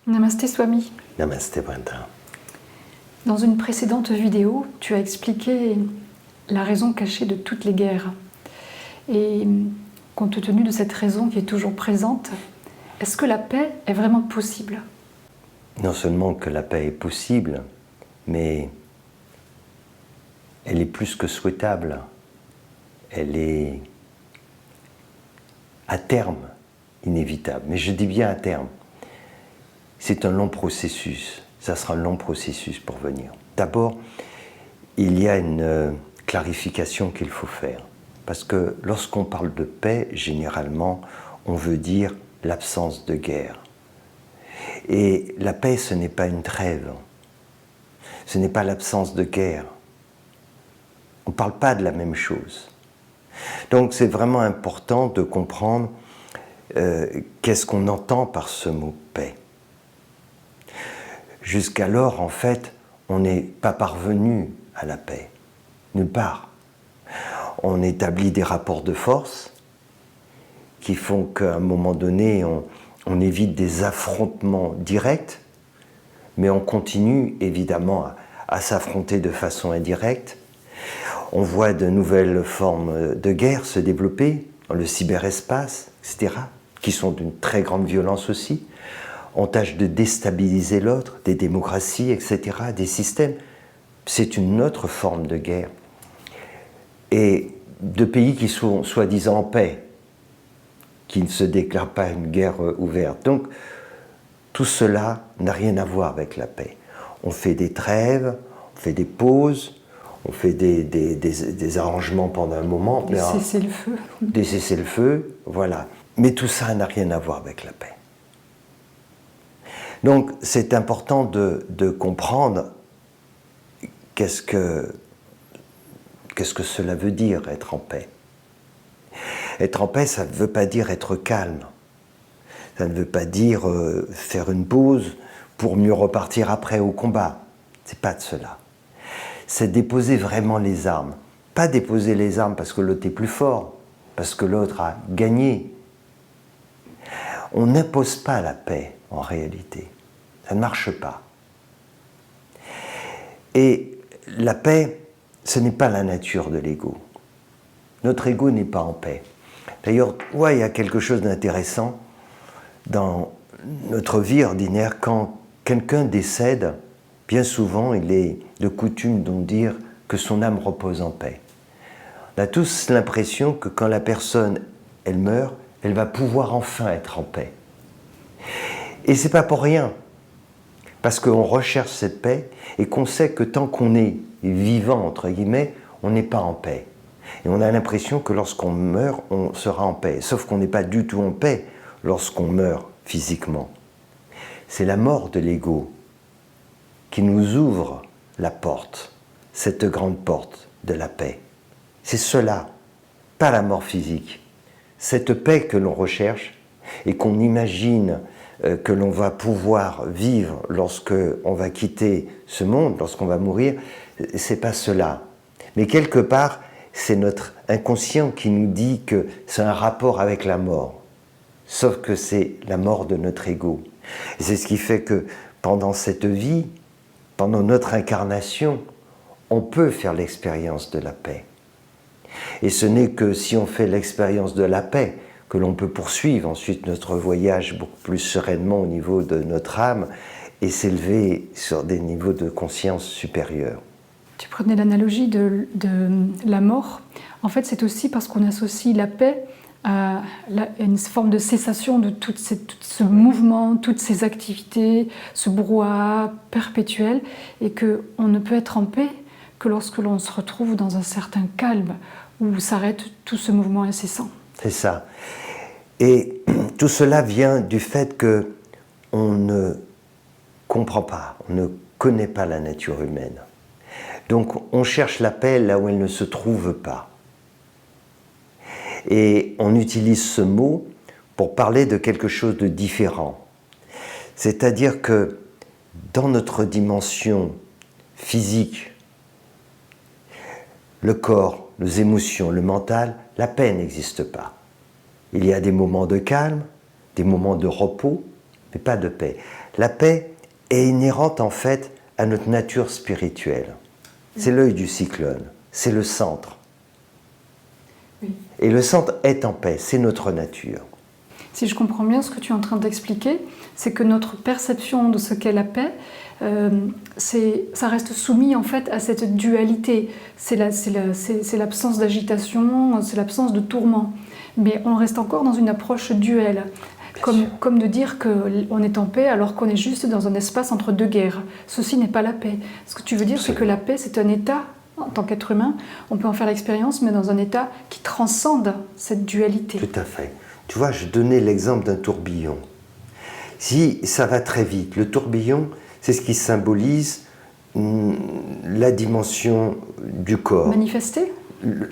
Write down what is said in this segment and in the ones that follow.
Namasté Swami. Namasté Brenda. Dans une précédente vidéo, tu as expliqué la raison cachée de toutes les guerres. Et compte tenu de cette raison qui est toujours présente, est-ce que la paix est vraiment possible? Non seulement que la paix est possible, mais elle est plus que souhaitable. Elle est à terme inévitable. Mais je dis bien à terme. C'est un long processus. Ça sera un long processus pour venir. D'abord, il y a une clarification qu'il faut faire. Parce que lorsqu'on parle de paix, généralement, on veut dire l'absence de guerre. Et la paix, ce n'est pas une trêve. Ce n'est pas l'absence de guerre. On ne parle pas de la même chose. Donc c'est vraiment important de comprendre qu'est-ce qu'on entend par ce mot paix. Jusqu'alors, en fait, on n'est pas parvenu à la paix, nulle part. On établit des rapports de force qui font qu'à un moment donné, on évite des affrontements directs, mais on continue évidemment à s'affronter de façon indirecte. On voit de nouvelles formes de guerre se développer dans le cyberespace, etc., qui sont d'une très grande violence aussi. On tâche de déstabiliser l'autre, des démocraties, etc., des systèmes. C'est une autre forme de guerre. Et de pays qui sont soi-disant en paix, qui ne se déclarent pas une guerre ouverte. Donc, tout cela n'a rien à voir avec la paix. On fait des trêves, on fait des pauses, on fait des arrangements pendant un moment. Des cessez-le-feu. Des cessez-le-feu, voilà. Mais tout ça n'a rien à voir avec la paix. Donc, c'est important de comprendre qu'est-ce que cela veut dire, être en paix. Être en paix, ça ne veut pas dire être calme. Ça ne veut pas dire faire une pause pour mieux repartir après au combat. C'est pas de cela. C'est déposer vraiment les armes. Pas déposer les armes parce que l'autre est plus fort, parce que l'autre a gagné. On n'impose pas la paix, en réalité. Ça ne marche pas. Et la paix, ce n'est pas la nature de l'ego. Notre ego n'est pas en paix. D'ailleurs, il y a quelque chose d'intéressant dans notre vie ordinaire. Quand quelqu'un décède, bien souvent, il est de coutume de dire que son âme repose en paix. On a tous l'impression que quand la personne, elle meurt, elle va pouvoir enfin être en paix. Et c'est pas pour rien. Parce qu'on recherche cette paix et qu'on sait que tant qu'on est vivant, entre guillemets, on n'est pas en paix. Et on a l'impression que lorsqu'on meurt, on sera en paix. Sauf qu'on n'est pas du tout en paix lorsqu'on meurt physiquement. C'est la mort de l'ego qui nous ouvre la porte, cette grande porte de la paix. C'est cela, pas la mort physique. Cette paix que l'on recherche et qu'on imagine que l'on va pouvoir vivre lorsqu'on va quitter ce monde, lorsqu'on va mourir, c'est pas cela. Mais quelque part, c'est notre inconscient qui nous dit que c'est un rapport avec la mort. Sauf que c'est la mort de notre ego. Et c'est ce qui fait que pendant cette vie, pendant notre incarnation, on peut faire l'expérience de la paix. Et ce n'est que si on fait l'expérience de la paix que l'on peut poursuivre ensuite notre voyage beaucoup plus sereinement au niveau de notre âme et s'élever sur des niveaux de conscience supérieurs. Tu prenais l'analogie de la mort. En fait, c'est aussi parce qu'on associe la paix à une forme de cessation de tout ce mouvement, toutes ces activités, ce brouhaha perpétuel, et qu'on ne peut être en paix que lorsque l'on se retrouve dans un certain calme, où s'arrête tout ce mouvement incessant. C'est ça. Et tout cela vient du fait qu'on ne comprend pas, on ne connaît pas la nature humaine. Donc on cherche la paix là où elle ne se trouve pas. Et on utilise ce mot pour parler de quelque chose de différent. C'est-à-dire que dans notre dimension physique, le corps, nos émotions, le mental, la paix n'existe pas. Il y a des moments de calme, des moments de repos, mais pas de paix. La paix est inhérente en fait à notre nature spirituelle. C'est l'œil du cyclone, c'est le centre. Oui. Et le centre est en paix, c'est notre nature. Si je comprends bien ce que tu es en train d'expliquer, c'est que notre perception de ce qu'est la paix, ça reste soumis en fait à cette dualité. C'est l'absence d'agitation, c'est l'absence de tourment. Mais on reste encore dans une approche duelle. Comme de dire qu'on est en paix alors qu'on est juste dans un espace entre deux guerres. Ceci n'est pas la paix. Ce que tu veux dire, c'est que la paix, c'est un état, en tant qu'être humain, on peut en faire l'expérience, mais dans un état qui transcende cette dualité. Tout à fait. Tu vois, je donnais l'exemple d'un tourbillon. Si ça va très vite, le tourbillon, c'est ce qui symbolise la dimension du corps. Manifester ?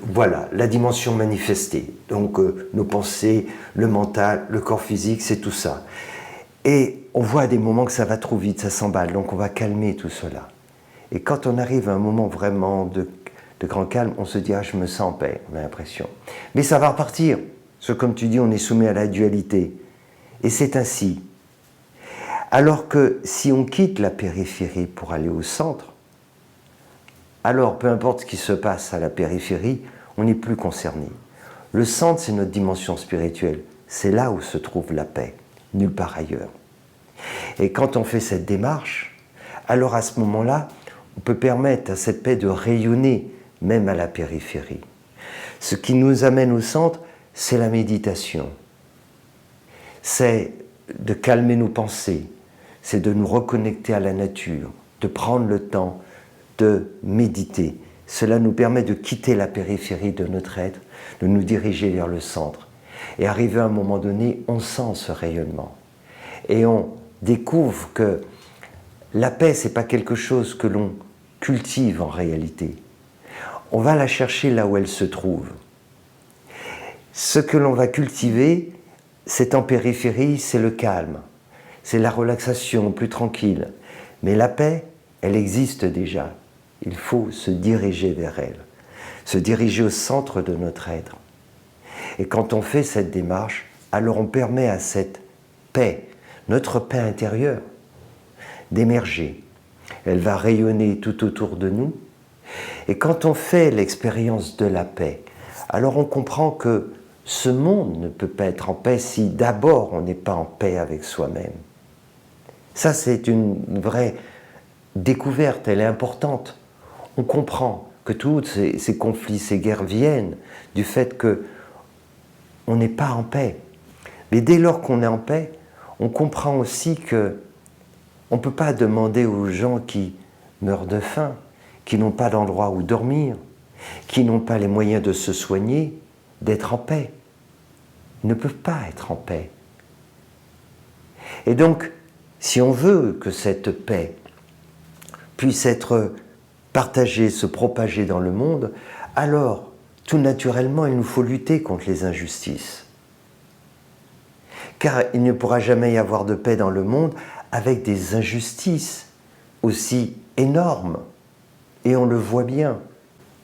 Voilà, la dimension manifestée. Donc nos pensées, le mental, le corps physique, c'est tout ça. Et on voit à des moments que ça va trop vite, ça s'emballe, donc on va calmer tout cela. Et quand on arrive à un moment vraiment de grand calme, on se dit « Ah, je me sens en paix », on a l'impression. Mais ça va repartir. Parce que comme tu dis, on est soumis à la dualité. Et c'est ainsi. Alors que si on quitte la périphérie pour aller au centre, alors peu importe ce qui se passe à la périphérie, on n'est plus concerné. Le centre, c'est notre dimension spirituelle. C'est là où se trouve la paix, nulle part ailleurs. Et quand on fait cette démarche, alors à ce moment-là, on peut permettre à cette paix de rayonner même à la périphérie. Ce qui nous amène au centre, c'est la méditation. C'est de calmer nos pensées, c'est de nous reconnecter à la nature, de prendre le temps de méditer. Cela nous permet de quitter la périphérie de notre être, de nous diriger vers le centre. Et arrivé à un moment donné, on sent ce rayonnement. Et on découvre que la paix, ce n'est pas quelque chose que l'on cultive en réalité. On va la chercher là où elle se trouve. Ce que l'on va cultiver, c'est en périphérie, c'est le calme, c'est la relaxation plus tranquille. Mais la paix, elle existe déjà. Il faut se diriger vers elle, se diriger au centre de notre être. Et quand on fait cette démarche, alors on permet à cette paix, notre paix intérieure, d'émerger. Elle va rayonner tout autour de nous. Et quand on fait l'expérience de la paix, alors on comprend que ce monde ne peut pas être en paix si d'abord on n'est pas en paix avec soi-même. Ça, c'est une vraie découverte, elle est importante. On comprend que tous ces conflits, ces guerres viennent du fait qu'on n'est pas en paix. Mais dès lors qu'on est en paix, on comprend aussi que on ne peut pas demander aux gens qui meurent de faim, qui n'ont pas d'endroit où dormir, qui n'ont pas les moyens de se soigner, d'être en paix. Ils ne peuvent pas être en paix. Et donc, si on veut que cette paix puisse être partagée, se propager dans le monde, alors, tout naturellement, il nous faut lutter contre les injustices. Car il ne pourra jamais y avoir de paix dans le monde avec des injustices aussi énormes. Et on le voit bien,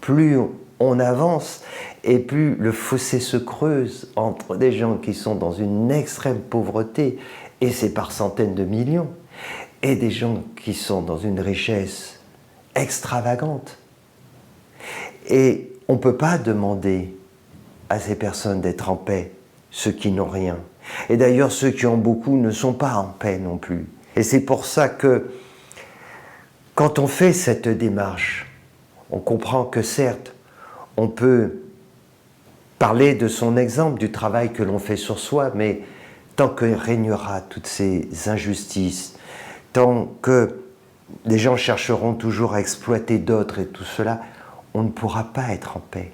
plus on avance et plus le fossé se creuse entre des gens qui sont dans une extrême pauvreté, et c'est par centaines de millions, et des gens qui sont dans une richesse extravagante. Et on ne peut pas demander à ces personnes d'être en paix, ceux qui n'ont rien. Et d'ailleurs, ceux qui ont beaucoup ne sont pas en paix non plus. Et c'est pour ça que, quand on fait cette démarche, on comprend que certes, on peut parler de son exemple, du travail que l'on fait sur soi, mais tant que régnera toutes ces injustices, tant que les gens chercheront toujours à exploiter d'autres et tout cela, on ne pourra pas être en paix.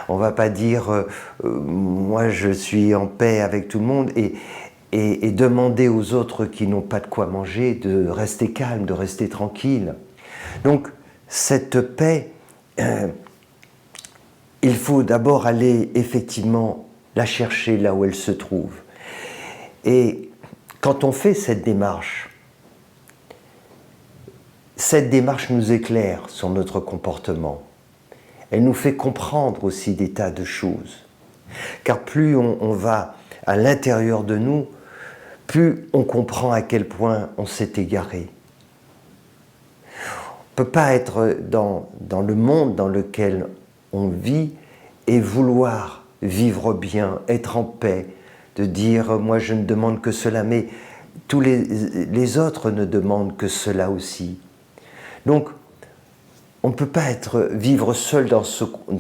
On ne va pas dire moi je suis en paix avec tout le monde et demander aux autres qui n'ont pas de quoi manger de rester calme, de rester tranquille. Donc cette paix, il faut d'abord aller effectivement la chercher là où elle se trouve. Et quand on fait cette démarche nous éclaire sur notre comportement. Elle nous fait comprendre aussi des tas de choses. Car plus on va à l'intérieur de nous, plus on comprend à quel point on s'est égaré. On ne peut pas être dans le monde dans lequel on vit et vouloir vivre bien, être en paix, de dire « moi je ne demande que cela », mais tous les autres ne demandent que cela aussi. Donc, on ne peut pas vivre seul dans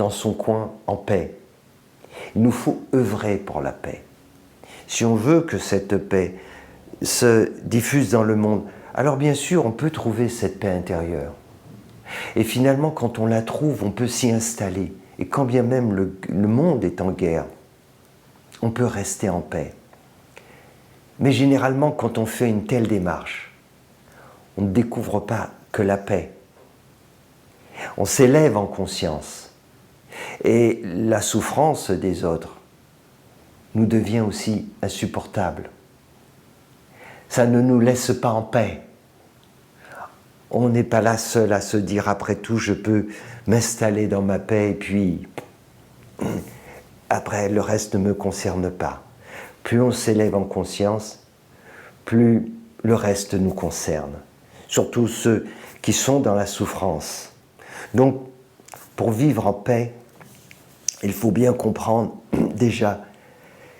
son coin en paix. Il nous faut œuvrer pour la paix. Si on veut que cette paix se diffuse dans le monde, alors bien sûr, on peut trouver cette paix intérieure. Et finalement, quand on la trouve, on peut s'y installer. Et quand bien même le monde est en guerre, on peut rester en paix. Mais généralement, quand on fait une telle démarche, on ne découvre pas que la paix. On s'élève en conscience. Et la souffrance des autres nous devient aussi insupportable. Ça ne nous laisse pas en paix. On n'est pas là seul à se dire, après tout, je peux m'installer dans ma paix et puis, après, le reste ne me concerne pas. Plus on s'élève en conscience, plus le reste nous concerne. Surtout ceux qui sont dans la souffrance. Donc, pour vivre en paix, il faut bien comprendre déjà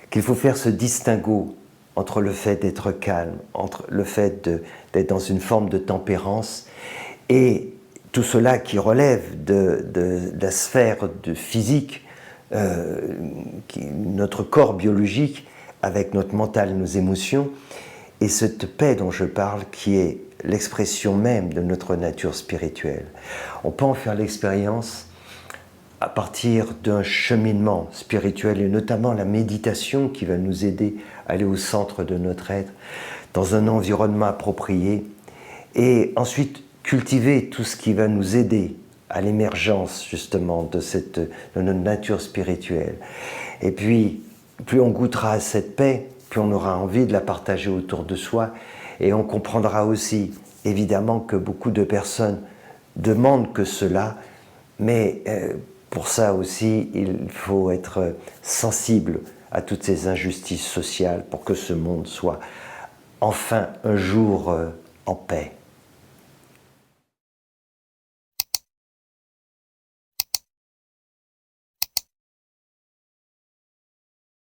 qu'il faut faire ce distinguo entre le fait d'être calme, entre le fait d'être dans une forme de tempérance et tout cela qui relève de la sphère physique, notre corps biologique avec notre mental et nos émotions, et cette paix dont je parle qui est l'expression même de notre nature spirituelle. On peut en faire l'expérience à partir d'un cheminement spirituel et notamment la méditation qui va nous aider à aller au centre de notre être, dans un environnement approprié, et ensuite cultiver tout ce qui va nous aider à l'émergence justement de notre nature spirituelle. Et puis, plus on goûtera à cette paix, plus on aura envie de la partager autour de soi, et on comprendra aussi évidemment que beaucoup de personnes demandent que cela, mais pour ça aussi, il faut être sensible à toutes ces injustices sociales pour que ce monde soit enfin un jour en paix.